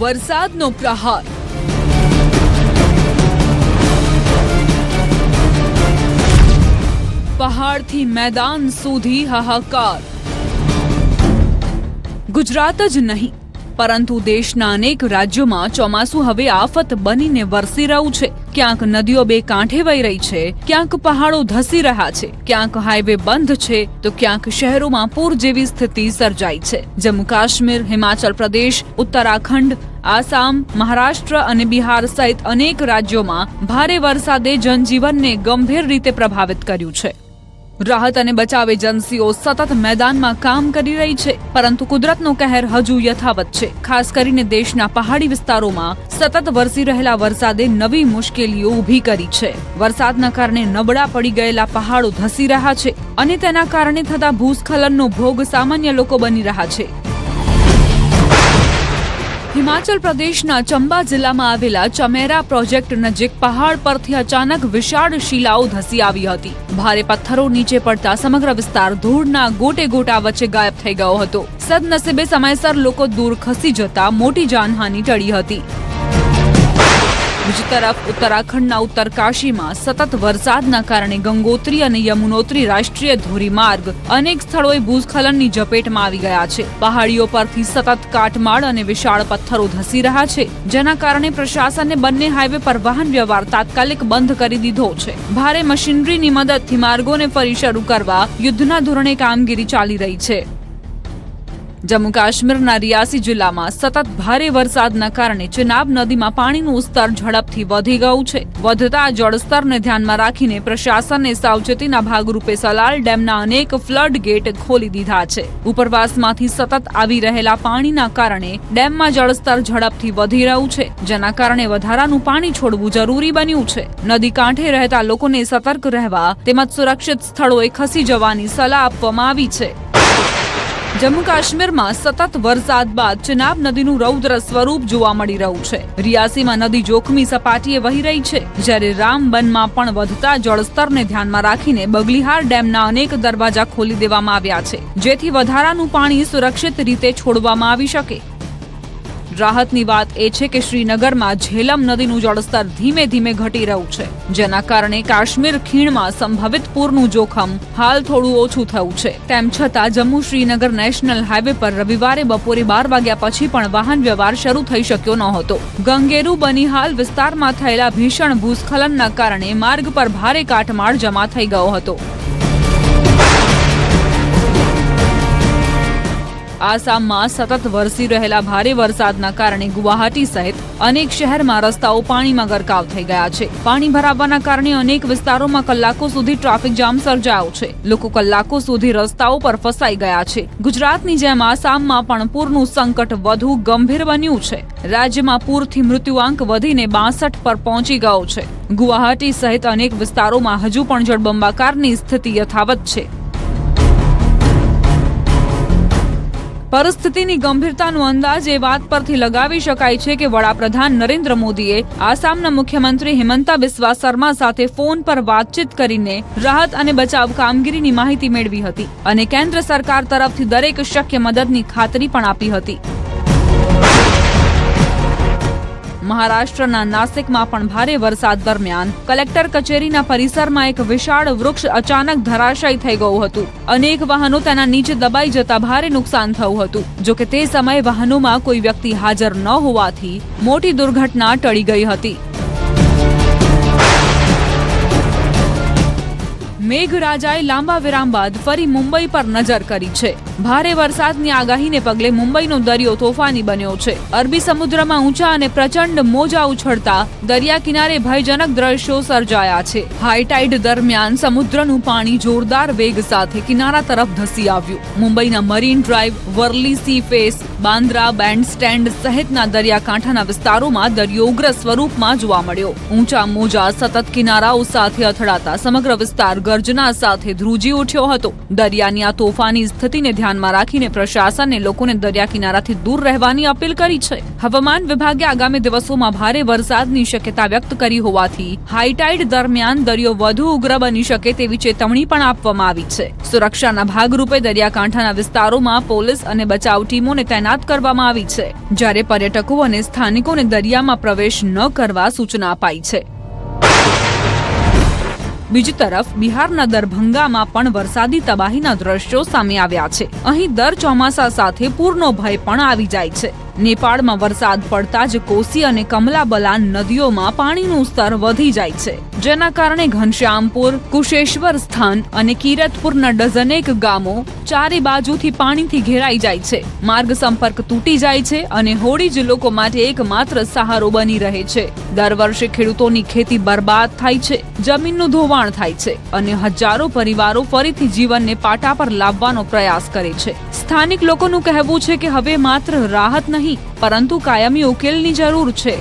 વરસાદનો પ્રહાર. પહાડથી મેદાન સુધી હાહાકાર. ગુજરાત જ નહીં પરંતુ દેશના અનેક રાજ્યોમાં ચોમાસું હવે આફત બનીને વરસી રહ્યું છે. ક્યાંક નદીઓ બે કાંઠે વહી રહી છે, ક્યાંક પહાડો ધસી રહ્યા છે, ક્યાંક હાઈવે બંધ છે તો ક્યાંક શહેરોમાં પૂર જેવી સ્થિતિ સર્જાઈ છે. જમ્મુ કાશ્મીર, હિમાચલ પ્રદેશ, ઉત્તરાખંડ, આસામ, મહારાષ્ટ્ર અને બિહાર સહિત અનેક રાજ્યોમાં ભારે વરસાદે જનજીવનને ગંભીર રીતે પ્રભાવિત કર્યું છે. રાહત અને બચાવ એજન્સીઓ સતત મેદાનમાં કામ કરી રહી છે, પરંતુ કુદરતનો કહેર હજુ યથાવત છે. ખાસ કરીને દેશના પહાડી વિસ્તારોમાં સતત વરસી રહેલા વરસાદે નવી મુશ્કેલીઓ ઊભી કરી છે. વરસાદના કારણે નબળા પડી ગયેલા પહાડો ધસી રહ્યા છે અને તેના કારણે થતા ભૂસ્ખલનનો ભોગ સામાન્ય લોકો બની રહ્યા છે. હિમાચલ પ્રદેશના ચંબા જિલ્લામાં આવેલા ચમેરા પ્રોજેક્ટ નજીક પહાડ પરથી અચાનક વિશાળ શિલાઓ ધસી આવી હતી. ભારે પથ્થરો નીચે પડતા સમગ્ર વિસ્તાર ધૂળના ગોટે ગોટા વચ્ચે ગાયબ થઈ ગયો હતો. સદનસીબે સમયસર લોકો દૂર ખસી જતા મોટી જાનહાનિ ટળી હતી. બીજી તરફ ઉત્તરાખંડના ઉત્તરકાશીમાં સતત વરસાદના કારણે ગંગોત્રી અને યમુનોત્રી રાષ્ટ્રીય ધોરીમાર્ગ અનેક સ્થળોએ ભૂસ્ખલનની ઝપેટમાં આવી ગયા છે. પહાડીઓ પરથી સતત કાટમાળ અને વિશાળ પથ્થરો ધસી રહ્યા છે, જેના કારણે પ્રશાસને બંને હાઈવે પર વાહન વ્યવહાર તાત્કાલિક બંધ કરી દીધો છે. ભારે મશીનરીની મદદથી માર્ગોને ફરી શરૂ કરવા યુદ્ધના ધોરણે કામગીરી ચાલી રહી છે. જમ્મુ કાશ્મીરના રિયાસી જિલ્લામાં સતત ભારે વરસાદના કારણે ચિનાબ નદીમાં પાણીનું સ્તર ઝડપથી વધી ગયું છે. વધતા જળસ્તરને ધ્યાનમાં રાખીને પ્રશાસને સાવચેતીના ભાગરૂપે સલાલ ડેમના અનેક ફ્લડ ગેટ ખોલી દીધા છે. ઉપરવાસમાંથી સતત આવી રહેલા પાણીના કારણે ડેમમાં જળસ્તર ઝડપથી વધી રહ્યું છે, જેના કારણે વધારાનું પાણી છોડવું જરૂરી બન્યું છે. નદી કાંઠે રહેતા લોકોને સતર્ક રહેવા તેમજ સુરક્ષિત સ્થળોએ ખસી જવાની સલાહ આપવામાં આવી છે. જમ્મુ કાશ્મીરમાં સતત વરસાદ બાદ ચિનાબ નદીનું રૌદ્ર સ્વરૂપ જોવા મળી રહ્યું છે. રિયાસીમાં નદી જોખમી સપાટીએ વહી રહી છે, જ્યારે રામબનમાં પણ વધતા જળસ્તરને ધ્યાનમાં રાખીને બગલીહાર ડેમના અનેક દરવાજા ખોલી દેવામાં આવ્યા છે, જેથી વધારાનું પાણી સુરક્ષિત રીતે છોડવામાં આવી શકે. રાહતની વાત એ છે કે શ્રીનગરમાં ઝેલમ નદીનું જળસ્તર ધીમે ધીમે ઘટી રહ્યું છે, જેના કારણે કાશ્મીર ખીણમાં સંભવિત પૂરનું જોખમ હાલ થોડું ઓછું થયું છે. તેમ છતાં જમ્મુ શ્રીનગર નેશનલ હાઈવે પર રવિવારે બપોરે 12 વાગ્યા પછી પણ વાહન વ્યવહાર શરૂ થઈ શક્યો નહોતો. ગંગેરુ બનિહાલ વિસ્તારમાં થયેલા ભીષણ ભૂસ્ખલનના કારણે માર્ગ પર ભારે કાટમાળ જમા થઈ ગયો હતો. આસામમાં સતત વરસી રહેલા ભારે વરસાદના કારણે ગુવાહાટી સહિત અનેક શહેરમાં રસ્તાઓ પાણીમાં ગરકાવ થઈ ગયા છે. પાણી ભરાવાના કારણે અનેક વિસ્તારોમાં કલાકો સુધી ટ્રાફિક જામ સર્જાયો છે. લોકો કલાકો સુધી રસ્તાઓ પર ફસાઈ ગયા છે. ગુજરાતની જેમ આસામમાં પણ પૂરનું સંકટ વધુ ગંભીર બન્યું છે. રાજ્યમાં પૂરથી મૃત્યુઆંક વધીને 62 પર પહોંચી ગયો છે. ગુવાહાટી સહિત અનેક વિસ્તારોમાં હજુ પણ જળબંબાકારની સ્થિતિ યથાવત છે. પરિસ્થિતિની ગંભીરતાનો અંદાજ એ વાત પરથી લગાવી શકાય છે કે વડાપ્રધાન નરેન્દ્ર મોદીએ આસામના મુખ્યમંત્રી હિમંતા બિસ્વા શર્મા સાથે ફોન પર વાતચીત કરીને રાહત અને બચાવ કામગીરીની માહિતી મેળવી હતી અને કેન્દ્ર સરકાર તરફથી દરેક શક્ય મદદની ખાતરી પણ આપી હતી. મહારાષ્ટ્રના નાસિકમાં પણ ભારે વરસાદ દરમિયાન કલેક્ટર કચેરીના પરિસરમાં એક વિશાળ વૃક્ષ અચાનક ધરાશાયી થઈ ગયું હતું. અનેક વાહનો તેના નીચે દબાઈ જતા ભારે નુકસાન થયું હતું. જોકે તે સમયે વાહનોમાં કોઈ વ્યક્તિ હાજર ન હોવાથી મોટી દુર્ઘટના ટળી ગઈ હતી. મેઘરાજાએ લાંબા વિરામ બાદ ફરી મુંબઈ પર નજર કરી છે. ભારે વરસાદની આગાહીને પગલે મુંબઈનો દરિયો તોફાની બન્યો છે. અરબી સમુદ્રમાં ઊંચા અને પ્રચંડ મોજા ઉછળતા દરિયા કિનારે ભયજનક દ્રશ્યો સર્જાયા છે. હાઈ ટાઈડ દરમિયાન સમુદ્રનું પાણી જોરદાર વેગ સાથે કિનારા તરફ ધસી આવ્યું. મુંબઈના marine drive, Worli sea face, Bandra bandstand સહિતના દરિયાકાંઠાના વિસ્તારોમાં દરિયો ઉગ્ર સ્વરૂપમાં જોવા મળ્યો. ઊંચા મોજા સતત કિનારાઓ સાથે અથડાતા સમગ્ર વિસ્તાર ગર્જના સાથે ધ્રુજી ઉઠ્યો હતો. દરિયાની આ તોફાની સ્થિતિને ધ્યાનમાં રાખીને પ્રશાસને લોકોને દરિયા કિનારાથી દૂર રહેવાની અપીલ કરી છે. હવામાન વિભાગે આગામી દિવસોમાં ભારે વરસાદની શક્યતા વ્યક્ત કરી હોવાથી હાઈ ટાઈડ દરમિયાન દરિયો વધુ ઉગ્ર બની શકે તેવી ચેતવણી પણ આપવામાં આવી છે. સુરક્ષાના ભાગરૂપે દરિયાકાંઠાના વિસ્તારોમાં પોલીસ અને બચાવ ટીમોને તૈનાત તૈનાત કરવામાં આવી છે, જ્યારે પર્યટકો અને સ્થાનિકોને દરિયામાં પ્રવેશ ન કરવા સૂચના અપાઈ છે. બીજી તરફ બિહારના દરભંગામાં પણ વરસાદી તબાહીના દ્રશ્યો સામે આવ્યા છે. અહીં દર ચોમાસા સાથે પૂરનો ભય પણ આવી જાય છે. નેપાળમાં વરસાદ પડતા જ કોસી અને કમલાબલાન નદીઓમાં પાણીનું સ્તર વધી જાય છે, જેના કારણે ઘનશ્યામપુર, કુશેશ્વર સ્થાન અને કિરતપુરના ડઝનેક ગામો ચારે બાજુથી પાણીથી ઘેરાઈ જાય છે. માર્ગ સંપર્ક તૂટી જાય છે અને હોડી જ લોકો માટે એકમાત્ર સહારો બની રહે છે. દર વર્ષે ખેડૂતોની ખેતી બરબાદ થાય છે, જમીનનું ધોવાણ થાય છે અને હજારો પરિવારો ફરીથી જીવનને પાટા પર લાવવાનો પ્રયાસ કરે છે. સ્થાનિક લોકોનું કહેવું છે કે હવે માત્ર રાહત નહીં પરંતુ કાયમી ઉકેલની જરૂર છે.